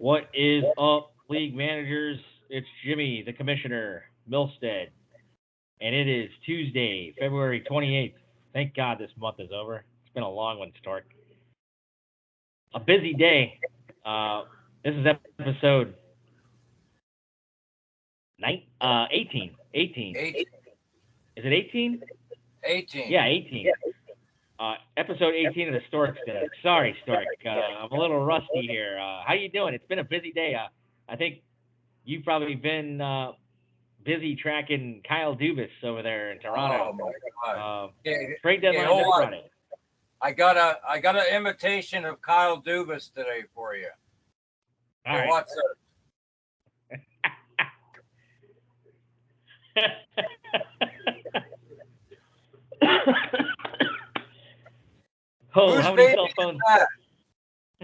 What is up, league managers? It's Jimmy, the commissioner, Milstead, and it is Tuesday, February 28th. Thank God this month is over. It's been a long one, Stork. A busy day. This is episode 18. 18. 18. Is it 18? 18. Yeah, 18. Episode 18 of the Storksdesk. Sorry, Stork. I'm a little rusty here. How you doing? It's been a busy day. I think you've probably been busy tracking Kyle Dubas over there in Oh Toronto. my God. Trade deadline Hold this on. Friday. I got an imitation of Kyle Dubas today for you. All right. What's it? Oh, Whose how many baby cell is phones? that?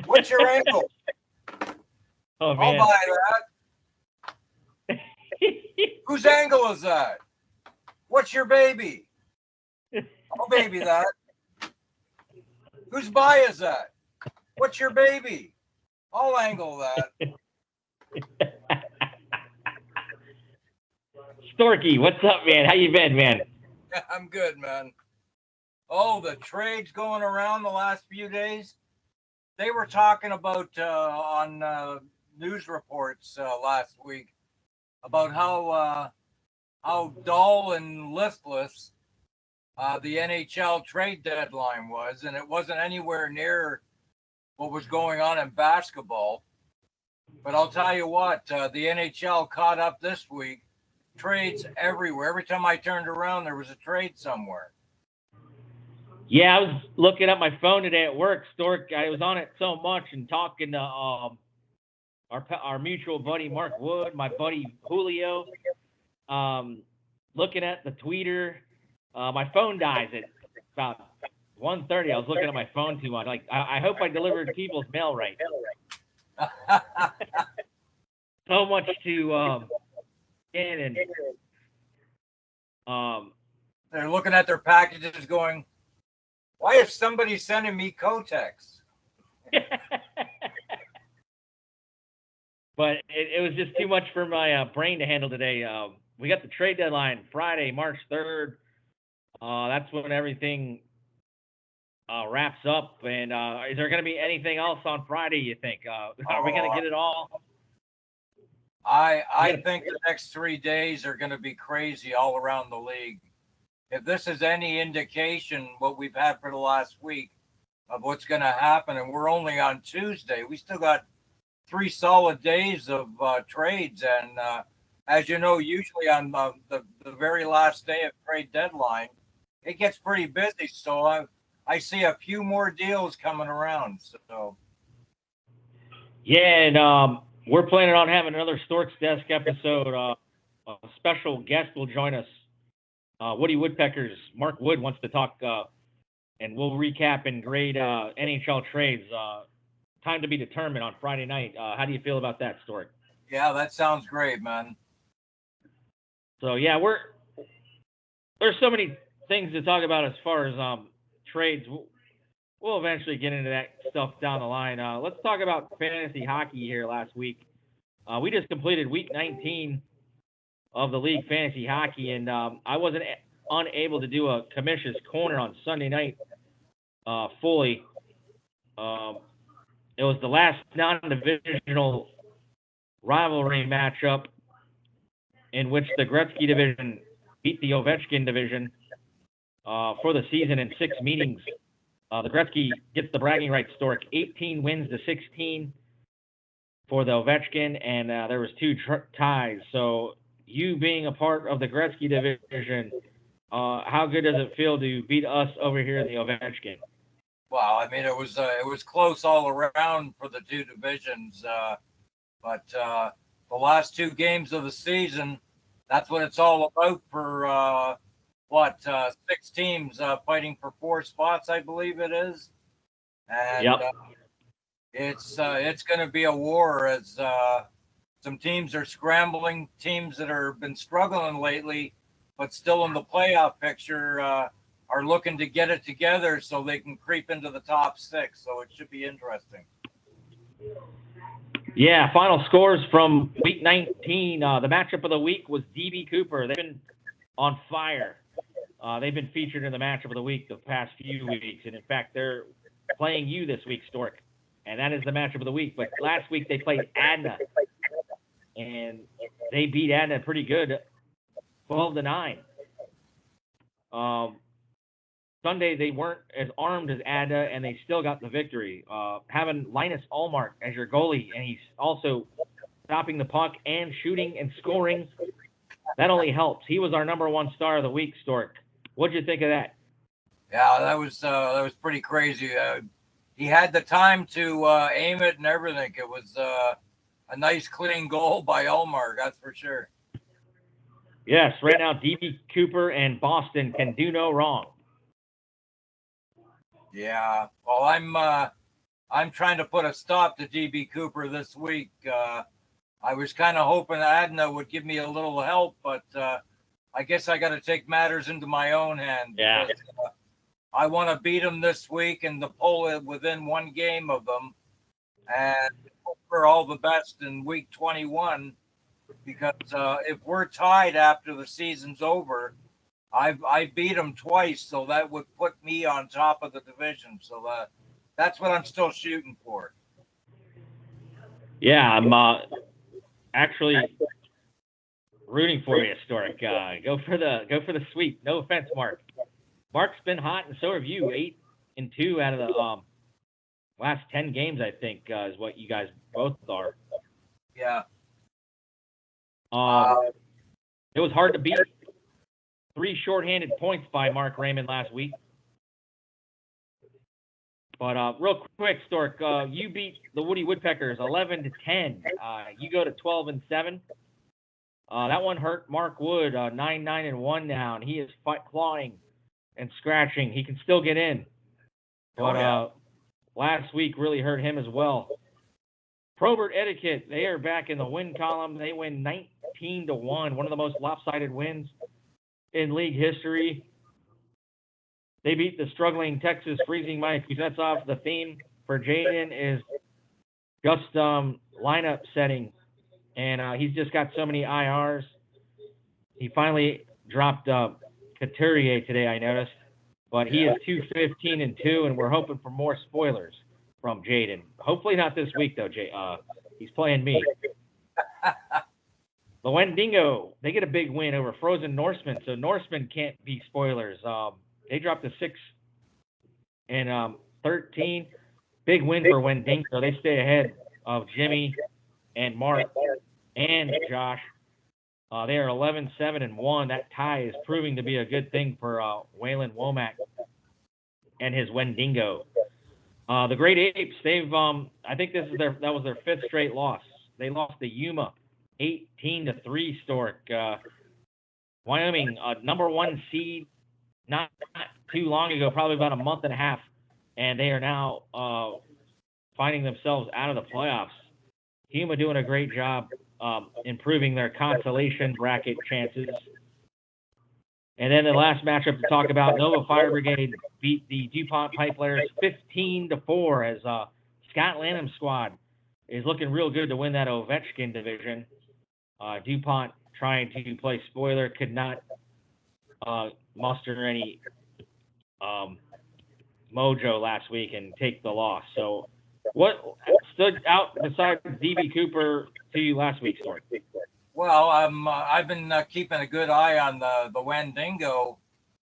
What's your angle? Oh, I'll man. buy that. Whose angle is that? What's your baby? I'll baby that. Whose buy is that? What's your baby? I'll angle that. Storky, what's up, man? How you been, man? I'm good, man. Oh, the trades going around the last few days. They were talking about on news reports last week about how dull and listless the NHL trade deadline was, and it wasn't anywhere near what was going on in basketball. But I'll tell you what, the NHL caught up this week. Trades everywhere. Every time I turned around, there was a trade somewhere. Yeah, I was looking at my phone today at work, Stork. I was on it so much and talking to our mutual buddy Mark Wood, my buddy Julio, looking at the tweeter. My phone dies at about 1:30. I was looking at my phone too much. Like, I hope I delivered people's mail right. So much to in and They're looking at their packages going, why is somebody sending me Kotex? But it was just too much for my brain to handle today. We got the trade deadline Friday, March 3rd. That's when everything wraps up. And is there going to be anything else on Friday, you think? Are we going to get it all? I think the next 3 days are going to be crazy all around the league. If this is any indication, what we've had for the last week of what's going to happen, and we're only on Tuesday, we still got 3 solid days of trades. And as you know, usually on the very last day of trade deadline, it gets pretty busy. So I see a few more deals coming around. So Yeah, and we're planning on having another Storksdesk episode. A special guest will join us. Woody Woodpecker's Mark Wood wants to talk, and we'll recap and grade NHL trades. Time to be determined on Friday night. How do you feel about that, Stork? yeah, that sounds great, man. So yeah, there's so many things to talk about as far as trades. We'll eventually get into that stuff down the line. Let's talk about fantasy hockey here last week. We just completed week 19 of the league fantasy hockey, and I wasn't unable to do a commission's corner on Sunday night fully. It was the last non-divisional rivalry matchup in which the Gretzky division beat the Ovechkin division for the season in 6 meetings. The Gretzky gets the bragging rights, Stork. 18 wins to 16 for the Ovechkin, and there was 2 ties. So you being a part of the Gretzky division, how good does it feel to beat us over here in the Ovechkin? Well, I mean, it was close all around for the 2 divisions, but the last 2 games of the season, that's what it's all about for 6 teams fighting for 4 spots, I believe it is, and Yep. it's going to be a war as some teams are scrambling. Teams that have been struggling lately, but still in the playoff picture, are looking to get it together so they can creep into the top 6. So it should be interesting. Yeah, final scores from week 19. The matchup of the week was DB Cooper. They've been on fire. They've been featured in the matchup of the week the past few weeks, and in fact, they're playing you this week, Stork, and that is the matchup of the week. But last week they played Adna, and they beat Adna pretty good, 12-9. Um, Sunday they weren't as armed as Adna, and they still got the victory. Having Linus Allmark as your goalie, and he's also stopping the puck and shooting and scoring. That only helps. He was our number one star of the week, Stork. What'd you think of that? Yeah, that was pretty crazy. He had the time to aim it and everything. It was a nice, clean goal by Elmar, that's for sure. Yes, right now DB Cooper and Boston can do no wrong. Yeah, well, I'm trying to put a stop to DB Cooper this week. I was kind of hoping Adna would give me a little help, but I guess I got to take matters into my own hand. Yeah. Because, I want to beat them this week and to pull it within one game of them, and hope for all the best in week 21. Because if we're tied after the season's over, I beat them twice, so that would put me on top of the division. So that's what I'm still shooting for. Yeah, I'm actually rooting for you, Stork. Go for the sweep. No offense, Mark. Mark's been hot, and so have you. 8-2 out of the last 10 games, I think, is what you guys both are. Yeah. It was hard to beat 3 shorthanded points by Mark Raymond last week. But real quick, Stork, you beat the Woody Woodpeckers 11-10. You go to 12-7. That one hurt Mark Wood 9-1 now, and he is clawing and scratching. He can still get in, but last week really hurt him as well. Probert Etiquette, they are back in the win column. They win 19-1, one of the most lopsided wins in league history. They beat the struggling Texas Freezing Mike Kuznetsov. The theme for Jaden is just lineup setting, and he's just got so many IRs. He finally dropped Couturier today, I noticed, but he is 2-15-2, and we're hoping for more spoilers from Jaden. Hopefully not this week, though. He's playing me. The Wendigo, they get a big win over Frozen Norsemen, so Norsemen can't be spoilers. They dropped to 6-13. Big win for Wendigo. They stay ahead of Jimmy and Mark and Josh. They are 11-7-1. That tie is proving to be a good thing for Waylon Womack and his Wendigo. The Great Apes, they've I think that was their 5th straight loss. They lost to Yuma 18-3, Stork. Wyoming, number 1 seed, not too long ago, probably about a month and a half, and they are now finding themselves out of the playoffs. Yuma doing a great job improving their consolation bracket chances. And then the last matchup to talk about, Nova Fire Brigade beat the DuPont Pipeliners 15-4 as Scott Lanham's squad is looking real good to win that Ovechkin division. DuPont trying to play spoiler, could not muster any mojo last week and take the loss. So what stood out besides DB Cooper to you last week, Stork? Well, I've been keeping a good eye on the Wendigo.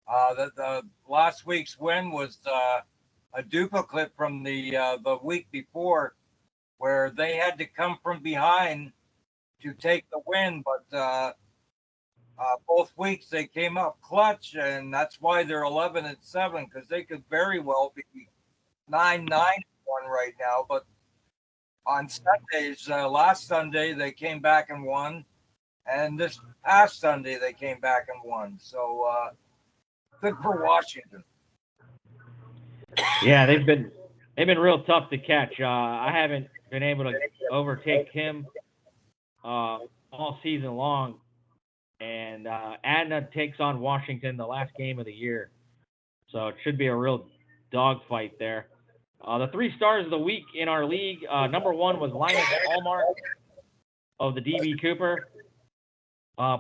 The last week's win was a duplicate from the week before, where they had to come from behind to take the win, but both weeks they came up clutch, and that's why they're 11-7, because they could very well be 9-9-1 right now. But on Sundays, last Sunday they came back and won, and this past Sunday they came back and won. So good for Washington. Yeah, they've been real tough to catch. I haven't been able to overtake him all season long. And Adna takes on Washington the last game of the year. So it should be a real dogfight there. The 3 stars of the week in our league, number 1 was Linus Allmark of the DB Cooper.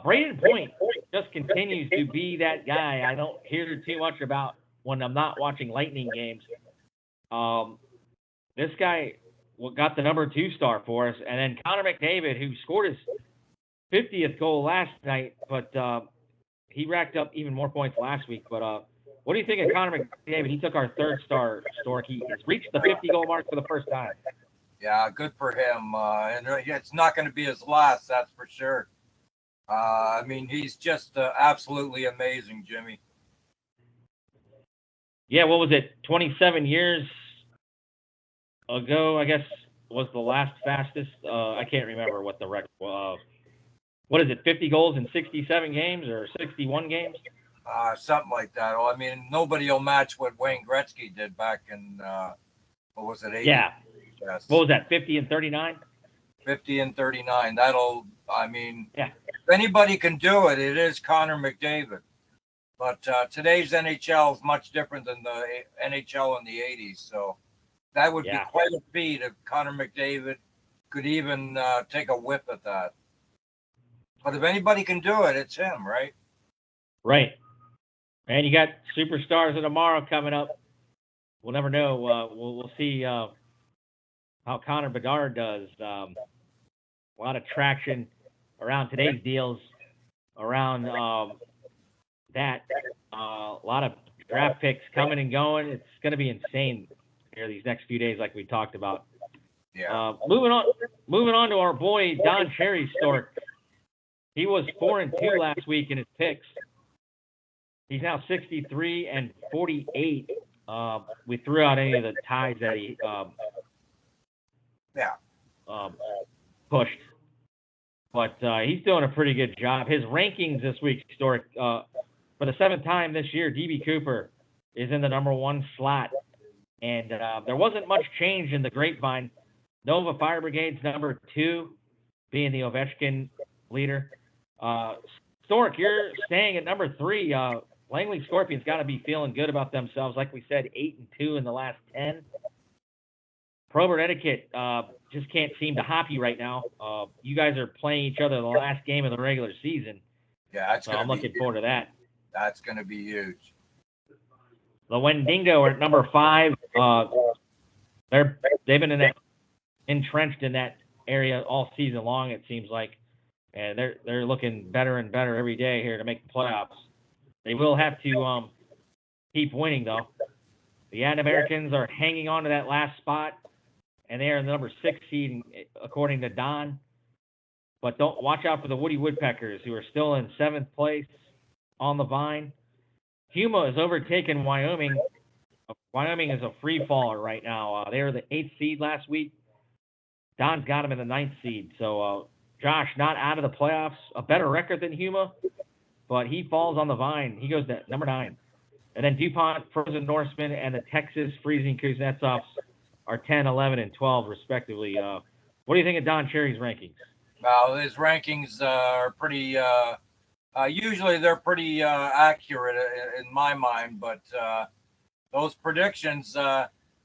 Braden Point just continues to be that guy I don't hear too much about when I'm not watching Lightning games. This guy got the number 2 star for us. And then Connor McDavid, who scored his 50th goal last night, but he racked up even more points last week. But what do you think of Connor McDavid? He took our 3rd star, Stork. He has reached the 50-goal mark for the first time. Yeah, good for him. And it's not going to be his last, that's for sure. I mean, he's just absolutely amazing, Jimmy. Yeah, what was it? 27 years ago, I guess, was the last fastest. I can't remember what the record was. What is it, 50 goals in 67 games or 61 games? Something like that. Well, I mean, nobody will match what Wayne Gretzky did back in, what was it, 80? Yeah. Yes. What was that, 50 and 39? 50 and 39. That'll, I mean, yeah. If anybody can do it, it is Connor McDavid. But today's NHL is much different than the NHL in the 80s. So that would be quite a feat if Connor McDavid could even take a whip at that. But if anybody can do it, it's him, right? Right. And you got Superstars of Tomorrow coming up. We'll never know. We'll see how Connor Bedard does. A lot of traction around today's deals, around that. A lot of draft picks coming and going. It's going to be insane here these next few days, like we talked about. Yeah. Moving on to our boy Don Cherry Stork. He was 4-2 last week in his picks. He's now 63 and 48. We threw out any of the ties that he pushed, but he's doing a pretty good job. His rankings this week, Stork, for the 7th time this year, DB Cooper is in the number 1 slot, and there wasn't much change in the grapevine. Nova Fire Brigade's number 2, being the Ovechkin leader. Stork, you're staying at number 3. Langley Scorpions got to be feeling good about themselves. Like we said, 8-2 in the last 10. Probert Etiquette just can't seem to hop you right now. You guys are playing each other the last game of the regular season. Yeah, so I'm looking forward to that. That's going to be huge. The Wendigo are at number 5. They've been entrenched in that area all season long, it seems like, and they're looking better and better every day here to make the playoffs. They will have to keep winning, though. The Americans are hanging on to that last spot, and they are the number 6 seed, according to Don. But don't watch out for the Woody Woodpeckers, who are still in 7th place on the vine. Huma has overtaken Wyoming. Wyoming is a free faller right now. They were the 8th seed last week. Don's got them in the 9th seed. So Josh, not out of the playoffs, a better record than Huma, but he falls on the vine. He goes to number 9. And then DuPont, Frozen Norseman, and the Texas Freezing Kuznetsovs are 10, 11, and 12, respectively. What do you think of Don Cherry's rankings? Well, his rankings are pretty usually they're pretty accurate in my mind, but those predictions,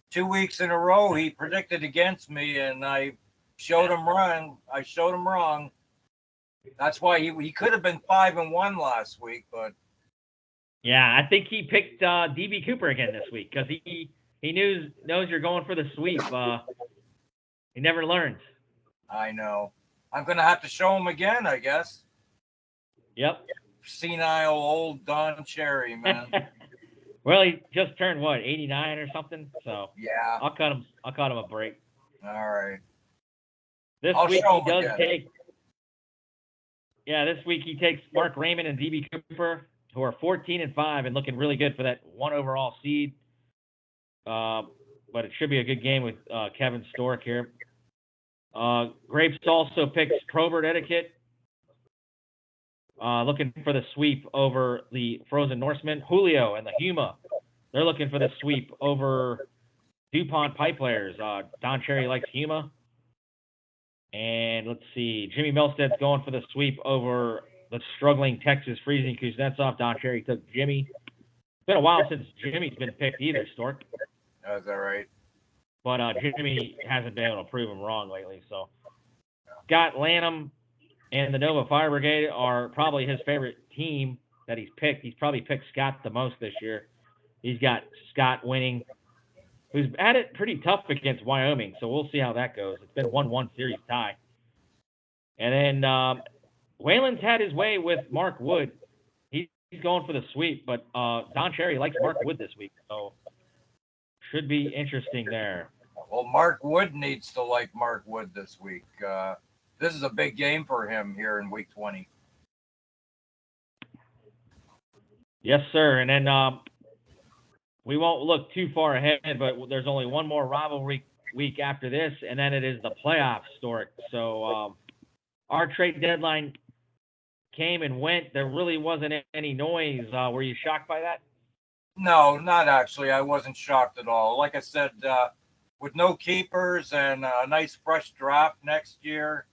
2 weeks in a row, he predicted against me, and I showed him wrong. That's why he could have been 5-1 last week, but yeah, I think he picked DB Cooper again this week because he knows you're going for the sweep. He never learns. I know. I'm gonna have to show him again, I guess. Yep. Senile old Don Cherry, man. Well, he just turned 89 or something. So yeah, I'll cut him a break. All right. This week he takes Mark Raymond and DB Cooper, who are 14-5 and looking really good for that 1 overall seed. But it should be a good game with Kevin Stork here. Grapes also picks Probert Etiquette, looking for the sweep over the Frozen Norseman. Julio and the Huma, they're looking for the sweep over DuPont Pipe Players. Don Cherry likes Huma. And let's see, Jimmy Milstead's going for the sweep over the struggling Texas Freezing Kuznetsov. Don Cherry took Jimmy. It's been a while since Jimmy's been picked either, Stork. That's all right. but Jimmy hasn't been able to prove him wrong lately. So Scott Lanham and the Nova Fire Brigade are probably his favorite team that he's picked. He's probably picked Scott the most this year. He's got Scott winning, who's had it pretty tough against Wyoming. So we'll see how that goes. It's been 1-1 series tie. And then Whalen's had his way with Mark Wood. He's going for the sweep, but Don Cherry likes Mark Wood this week. So should be interesting there. Well, Mark Wood needs to like Mark Wood this week. This is a big game for him here in week 20. Yes, sir. And then we won't look too far ahead, but there's only one more rivalry week after this, and then it is the playoffs, Stork. So our trade deadline came and went. There really wasn't any noise. Were you shocked by that? No, not actually. I wasn't shocked at all. Like I said, with no keepers and a nice fresh draft next year,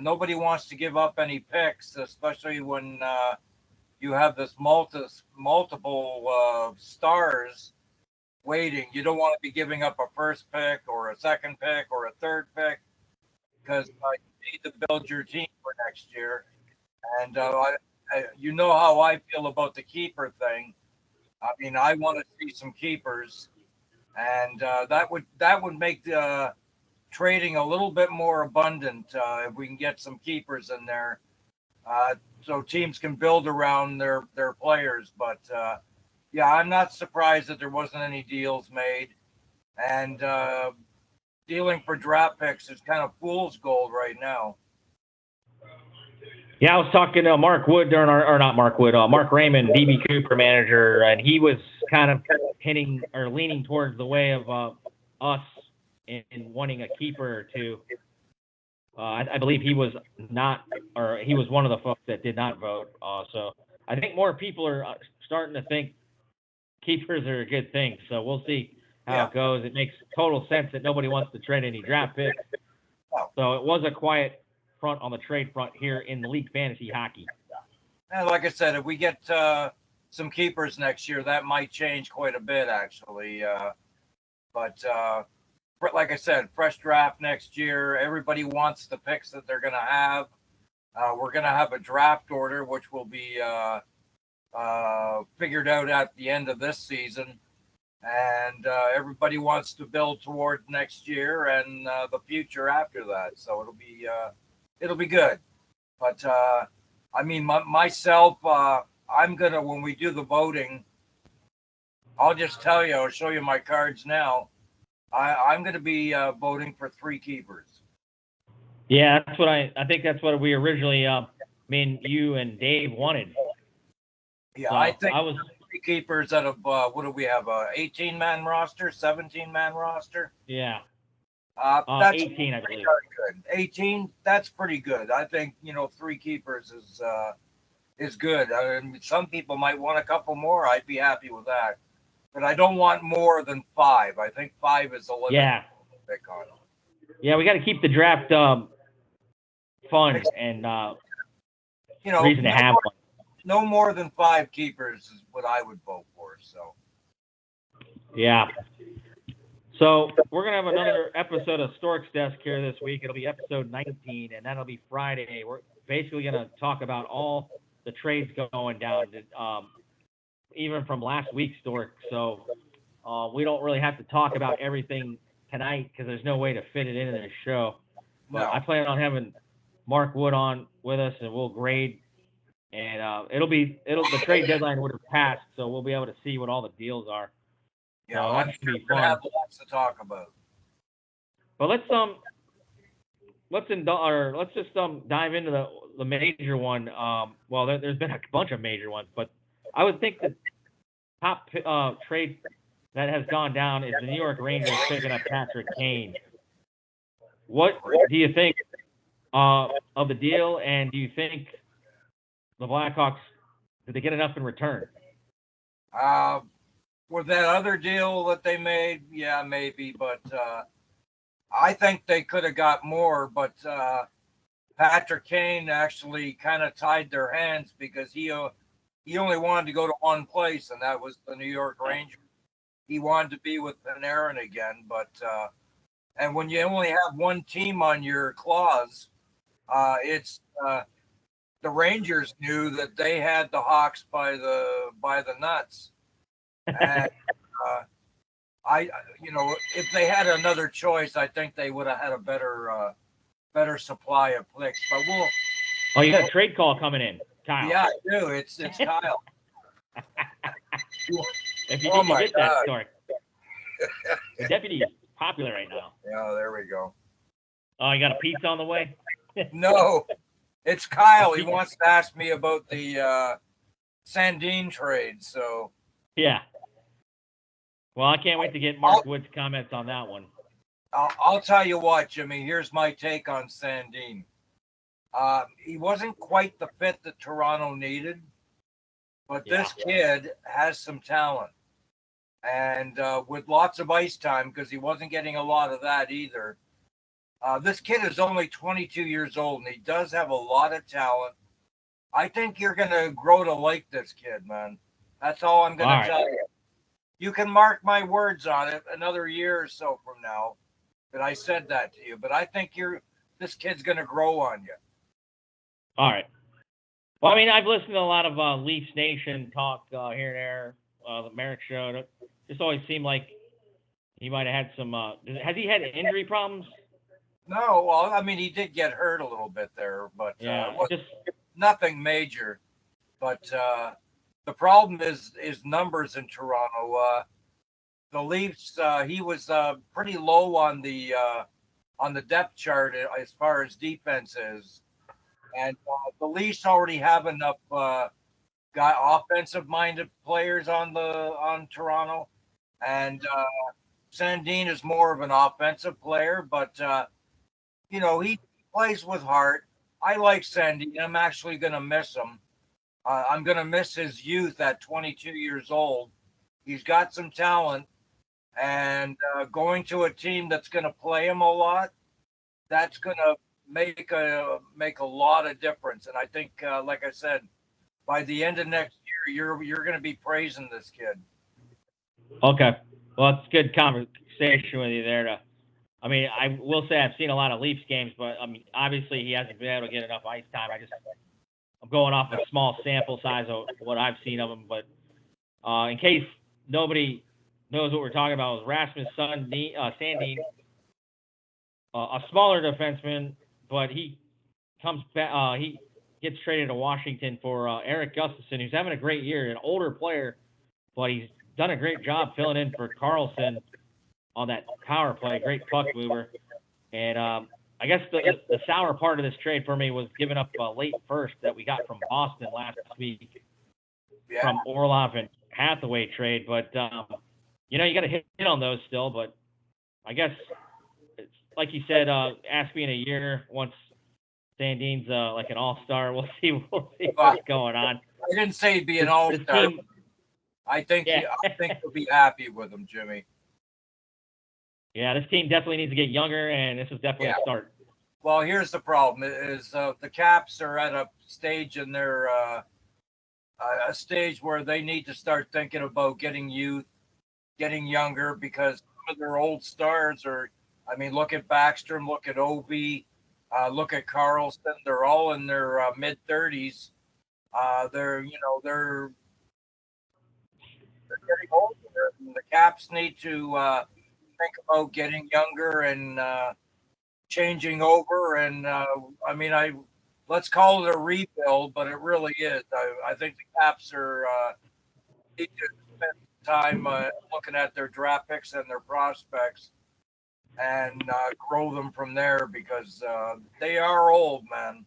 nobody wants to give up any picks, especially when you have this multiple stars waiting. You don't want to be giving up a first pick or a second pick or a third pick because you need to build your team for next year. And you know how I feel about the keeper thing. I mean, I want to see some keepers, and that would make the trading a little bit more abundant if we can get some keepers in there, so teams can build around their players. But yeah, I'm not surprised that there wasn't any deals made, and dealing for draft picks is kind of fool's gold right now. Yeah, I was talking to Mark Wood during or not Mark Wood, Mark Raymond, DB Cooper manager, and he was kind of hitting or leaning towards the way of us in wanting a keeper or two. I believe he was not, or he was one of the folks that did not vote. So I think more people are starting to think keepers are a good thing. So we'll see how it goes. It makes total sense that nobody wants to trade any draft picks. So it was a quiet front on the trade front here in the league fantasy hockey. And like I said, if we get some keepers next year, that might change quite a bit, actually. But like I said, fresh draft next year. Everybody wants the picks that they're going to have. We're going to have a draft order, which will be figured out at the end of this season. And everybody wants to build toward next year and the future after that. So it'll be good. But I mean, myself, I'm gonna, when we do the voting, I'll just tell you, I'll show you my cards now. I'm gonna be voting for 3 keepers. Yeah, that's what I think that's what we originally, me and you and Dave wanted. Yeah, so I think I was 3 keepers out of what do we have? 18-man roster, 17-man roster. Yeah. That's 18, I believe. Good. 18, that's pretty good. I think 3 keepers is good. I mean, some people might want a couple more. I'd be happy with that, but I don't want more than 5. I think 5 is the limit. Yeah. Yeah, we got to keep the draft fun and reason to have one. No more than 5 keepers is what I would vote for. So. Yeah. So we're gonna have another episode of Storksdesk here this week. It'll be episode 19, and that'll be Friday. We're basically gonna talk about all the trades going down, even from last week's Stork. So we don't really have to talk about everything tonight because there's no way to fit it into the show. But I plan on having Mark Wood on with us, and we'll grade. And the trade deadline would have passed, so we'll be able to see what all the deals are. Yeah, so that should be fun. Have lots to talk about. But let's just dive into the major one. Well, there's been a bunch of major ones, but I would think the top trade that has gone down is the New York Rangers picking up Patrick Kane. What do you think of the deal, and do you think the Blackhawks, did they get enough in return? With that other deal that they made, yeah, maybe, but I think they could have got more, but Patrick Kane actually kind of tied their hands because he only wanted to go to one place, and that was the New York Rangers. he wanted to be with Panarin again. But and when you only have one team on your clause, it's the Rangers knew that they had the Hawks by the nuts, and I, if they had another choice, I think they would have had a better supply of picks. But we'll. Oh, you got a trade call coming in, Kyle. Yeah, I do. It's Kyle. If you Oh didn't my get that God. story, the deputy is popular right now. Yeah, there we go. Oh, you got a pizza on the way? No, it's Kyle. He wants to ask me about the Sandin trade. So Yeah. Well, I can't wait to get Mark Wood's comments on that one. I'll tell you what, Jimmy. Here's my take on Sandin. He wasn't quite the fit that Toronto needed, but this kid has some talent. And with lots of ice time, because he wasn't getting a lot of that either. This kid is only 22 years old, and he does have a lot of talent. I think you're going to grow to like this kid, man. That's all I'm going to tell you. You can mark my words on it another year or so from now that I said that to you. But I think this kid's going to grow on you. All right. Well, I mean, I've listened to a lot of Leafs Nation talk here and there, the Merrick show. It just always seemed like he might have had some. Has he had injury problems? No, well, I mean, he did get hurt a little bit there, but just nothing major. But the problem is numbers in Toronto. The Leafs, he was pretty low on the depth chart as far as defense is, and the Leafs already have enough offensive minded players on Toronto, and Sandin is more of an offensive player, but he plays with heart. I like Sandin. I'm actually going to miss him. I'm going to miss his youth at 22 years old. He's got some talent, and going to a team that's going to play him a lot, that's going to make a lot of difference. And I think, like I said, by the end of next year, you're going to be praising this kid. Okay, well, it's a good conversation with you there. I mean, I will say I've seen a lot of Leafs games, but I mean, obviously he hasn't been able to get enough ice time. I'm going off a small sample size of what I've seen of him. But in case nobody knows what we're talking about, was Rasmus Sandin, a smaller defenseman, but he comes back. He gets traded to Washington for Eric Gustafsson, who's having a great year, an older player, but he's done a great job filling in for Karlsson on that power play, great puck mover. And I guess the sour part of this trade for me was giving up a late first that we got from Boston last week from Orlov and Hathaway trade. But, you got to hit on those still. But I guess, it's, like you said, ask me in a year once Sandin's like an all-star. We'll see what's going on. I didn't say he'd be an all-star. I think you'll be happy with him, Jimmy. Yeah, this team definitely needs to get younger, and this is definitely a start. Well, here's the problem: is the Caps are at a stage in their a stage where they need to start thinking about getting youth, getting younger, because some of their old stars are. I mean, look at Backstrom, look at Ovi, look at Karlsson. They're all in their mid-30s. They're getting older, and the Caps need to think about getting younger and changing over. And let's call it a rebuild, but it really is. I think the Caps need to spend time looking at their draft picks and their prospects and grow them from there, because they are old, man.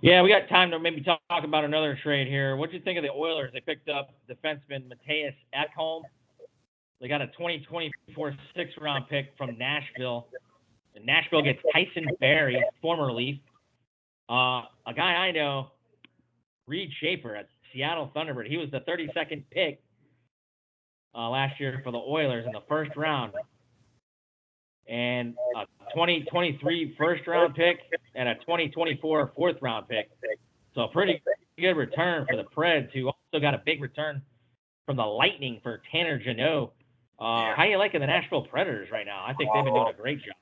Yeah, we got time to maybe talk about another trade here. What do you think of the Oilers? They picked up defenseman Matthias Ekholm. They got a 2024 sixth-round pick from Nashville. And Nashville gets Tyson Barrie, former Leaf. A guy I know, Reed Schaefer at Seattle Thunderbird. He was the 32nd pick last year for the Oilers in the first round. And a 2023 first-round pick and a 2024 fourth-round pick. So a pretty good return for the Preds, who also got a big return from the Lightning for Tanner Jeannot. Yeah. How you liking the Nashville Predators right now? I think they've been doing a great job.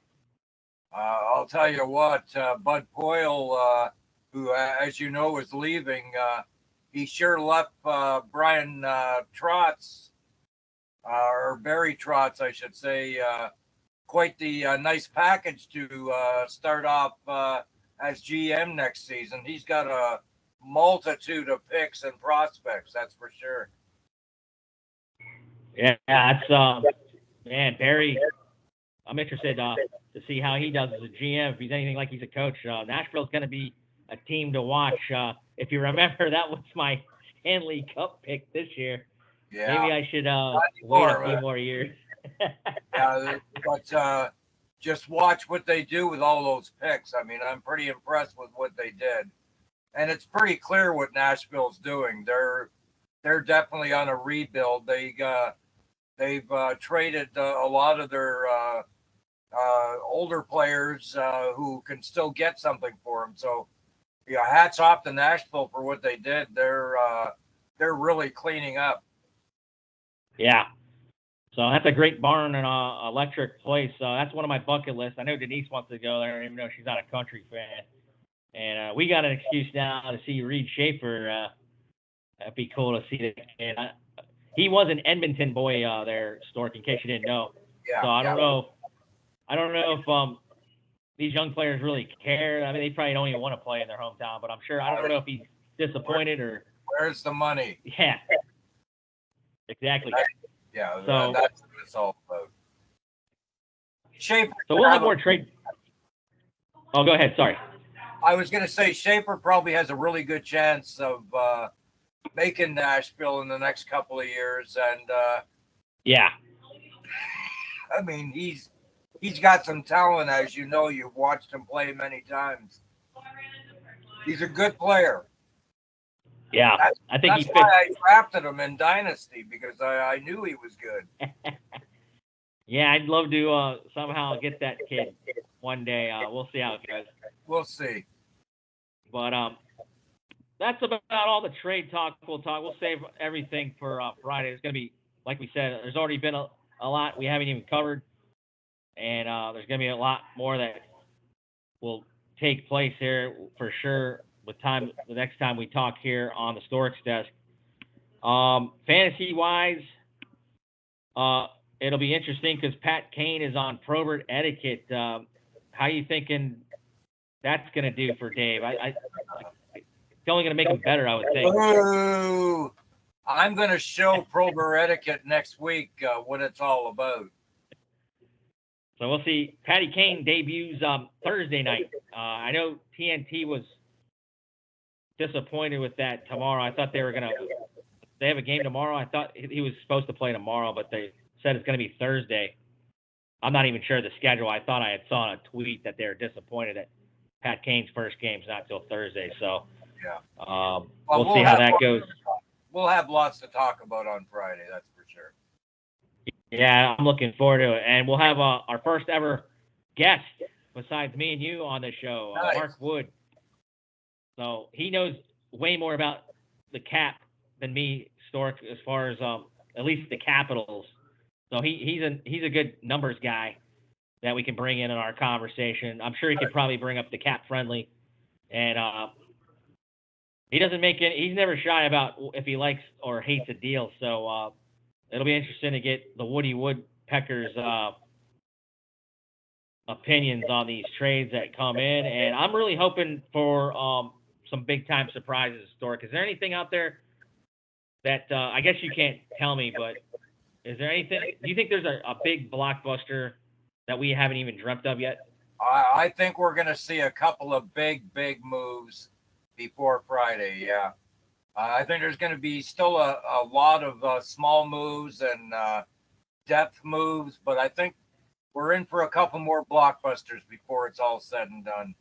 I'll tell you what, Bud Poyle, who, as you know, is leaving, he sure left Brian Trotz, or Barry Trotz, I should say, quite the nice package to start off as GM next season. He's got a multitude of picks and prospects, that's for sure. Yeah, that's man, Barry. I'm interested to see how he does as a GM. If he's anything like he's a coach, Nashville's going to be a team to watch. If you remember, that was my Stanley Cup pick this year. Yeah. Maybe I should wait a few more years. Yeah, but just watch what they do with all those picks. I mean, I'm pretty impressed with what they did, and it's pretty clear what Nashville's doing. They're definitely on a rebuild. They've traded a lot of their older players who can still get something for them. So, yeah, hats off to Nashville for what they did. They're really cleaning up. Yeah. So that's a great barn and electric place. That's one of my bucket lists. I know Denise wants to go there, even though she's not a country fan. And we got an excuse now to see Reed Schaefer. That'd be cool to see that kid. He was an Edmonton boy there, Stork, in case you didn't know. Yeah, so I don't know if these young players really care. I mean, they probably don't even want to play in their hometown, but I don't know if he's disappointed or. Where's the money? Yeah. Exactly. Yeah, so that's what it's all about. Schaefer. So we'll have more trade. Oh, go ahead. Sorry. I was going to say Schaefer probably has a really good chance of making Nashville in the next couple of years, and yeah, I mean he's got some talent, as you know. You've watched him play many times. He's a good player. Yeah, I think that's why I drafted him in Dynasty, because I knew he was good. Yeah, I'd love to somehow get that kid one day. We'll see how it goes. We'll see. But that's about all the trade talk we'll talk. We'll save everything for Friday. It's going to be, like we said, there's already been a lot we haven't even covered. And there's going to be a lot more that will take place here for sure the next time we talk here on the Storksdesk. Fantasy-wise, it'll be interesting because Pat Kane is on Probert Etiquette. How you thinking that's going to do for Dave? It's only going to make him better, I would think. Ooh, I'm going to show Probert Etiquette next week what it's all about. So we'll see. Patty Kane debuts Thursday night. I know TNT was disappointed with that tomorrow. I thought they have a game tomorrow. I thought he was supposed to play tomorrow, but they said it's going to be Thursday. I'm not even sure of the schedule. I thought I had saw a tweet that they were disappointed that Pat Kane's first game's not till Thursday. So yeah, we'll see how that goes. We'll have lots to talk about on Friday, that's for sure. Yeah, I'm looking forward to it. And we'll have our first ever guest besides me and you on the show, nice. Mark Wood. So he knows way more about the cap than me, Stork, as far as at least the Capitals. So he's a good numbers guy that we can bring in our conversation. I'm sure he could probably bring up the cap friendly, and he doesn't make it. He's never shy about if he likes or hates a deal. So it'll be interesting to get the Woody Woodpecker's opinions on these trades that come in, and I'm really hoping for some big time surprises, Stork. Is there anything out there that I guess you can't tell me, but is there anything? Do you think there's a big blockbuster that we haven't even dreamt of yet? I think we're going to see a couple of big moves before Friday. Yeah, I think there's going to be still a lot of small moves and depth moves, but I think we're in for a couple more blockbusters before it's all said and done.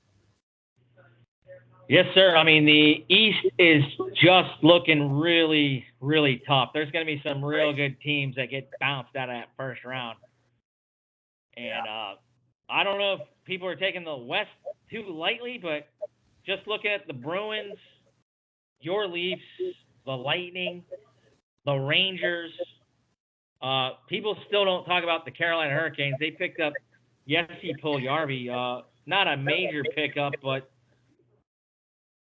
Yes, sir. I mean, the East is just looking really, really tough. There's going to be some real good teams that get bounced out of that first round. And I don't know if people are taking the West too lightly, but just looking at the Bruins, your Leafs, the Lightning, the Rangers. People still don't talk about the Carolina Hurricanes. They picked up Jesse Puljujarvi. Not a major pickup, but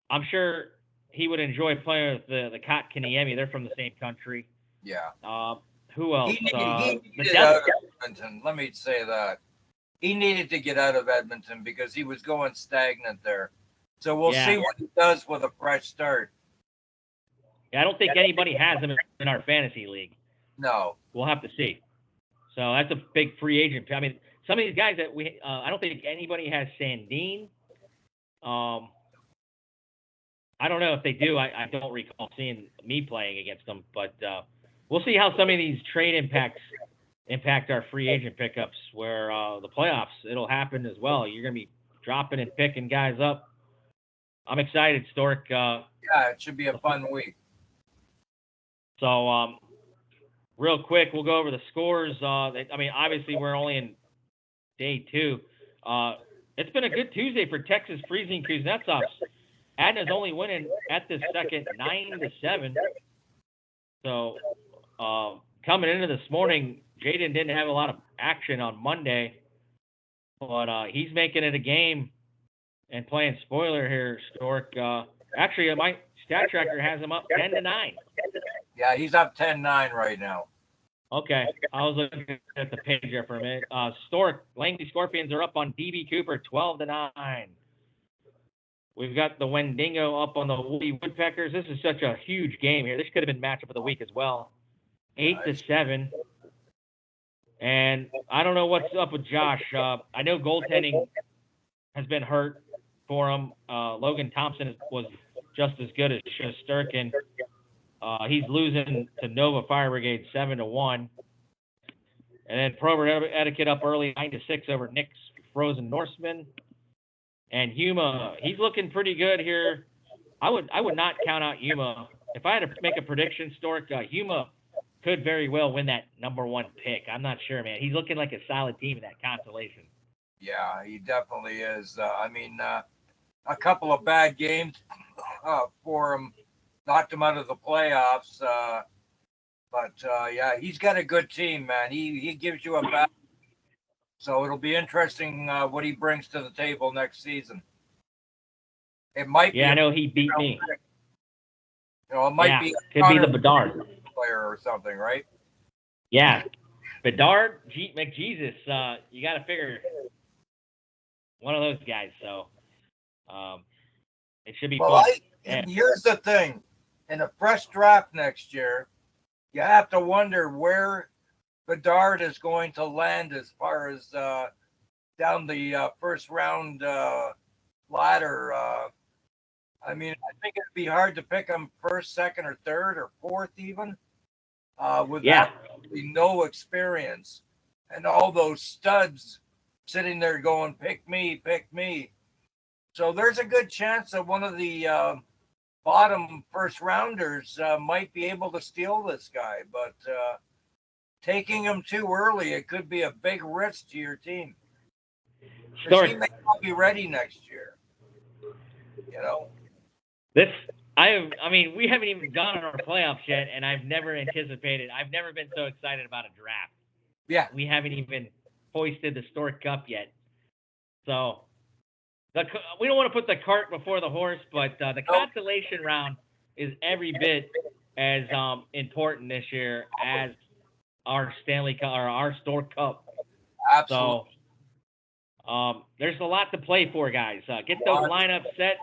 I'm sure he would enjoy playing with the Kotkaniemi. They're from the same country. Yeah. Who else? He The needed out Devils. of Edmonton. Let me say that. He needed to get out of Edmonton because he was going stagnant there. So we'll see what he does with a fresh start. Yeah, I don't think anybody has him in our fantasy league. No. We'll have to see. So that's a big free agent. I mean, some of these guys that I don't think anybody has Sandin. I don't know if they do. I don't recall seeing me playing against them, but we'll see how some of these trade impact our free agent pickups. Where the playoffs, it'll happen as well. You're gonna be dropping and picking guys up. I'm excited, Stork. Yeah, it should be a fun week. So, real quick, we'll go over the scores. I mean, obviously, we're only in day 2. It's been a good Tuesday for Texas Freezing Kuznetsovs. Adna's only winning at this second 9-7. So, coming into this morning, Jaden didn't have a lot of action on Monday, but he's making it a game and playing spoiler here, Stork. Actually, my stat tracker has him up 10-9. Yeah, he's up 10-9 right now. Okay, I was looking at the page here for a minute. Stork, Langley Scorpions are up on DB Cooper 12-9. We've got the Wendigo up on the Woody Woodpeckers. This is such a huge game here. This could have been matchup of the week as well. 8-7. And I don't know what's up with Josh. I know goaltending has been hurt for him. Logan Thompson was just as good as Shesterkin. He's losing to Nova Fire Brigade 7-1. And then Prover Etiquette up early 9-6 over Nick's Frozen Norseman. And Yuma, he's looking pretty good here. I would not count out Yuma. If I had to make a prediction, Stork, Yuma could very well win that number 1 pick. I'm not sure, man. He's looking like a solid team in that constellation. Yeah, he definitely is. A couple of bad games for him knocked him out of the playoffs. But yeah, he's got a good team, man. He gives you a back. So it'll be interesting what he brings to the table next season. It might be. Yeah, I know he beat me. You know, it might be. Could be the Bedard player or something, right? Yeah, Bedard, McJesus. You got to figure one of those guys. So it should be fun. Here's the thing: in a fresh draft next year, you have to wonder where Bedard is going to land as far as down the first round ladder. I mean, I think it'd be hard to pick him first, second, or third, or fourth even, with no experience and all those studs sitting there going, pick me, pick me. So there's a good chance that one of the bottom first rounders might be able to steal this guy, but taking him too early, it could be a big risk to your team. He may not be ready next year. You know, I mean, we haven't even gone on our playoffs yet, and I've never been so excited about a draft. Yeah, we haven't even hoisted the Stork Cup yet, so we don't want to put the cart before the horse, but the consolation round is every bit as important this year as our Stanley Cup or our Stork Cup. Absolutely. So there's a lot to play for, guys. Get those lineups set,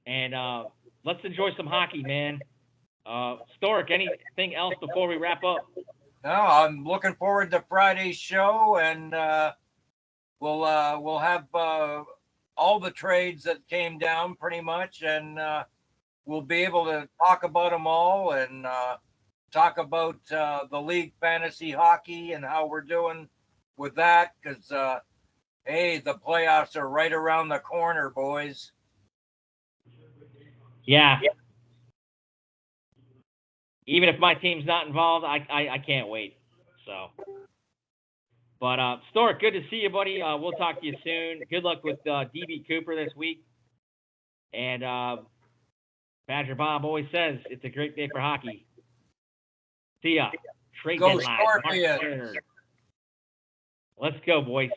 and let's enjoy some hockey, man. Stork, anything else before we wrap up? No, I'm looking forward to Friday's show, and we'll have all the trades that came down pretty much, and we'll be able to talk about them all and talk about the league fantasy hockey and how we're doing with that, because hey, the playoffs are right around the corner, boys. Yeah. Even if my team's not involved, I can't wait. So, but Stork, good to see you, buddy. We'll talk to you soon. Good luck with DB Cooper this week. And Badger Bob always says it's a great day for hockey. See ya. Trade Go deadline, March Scorpions. 3rd. Let's go, boys.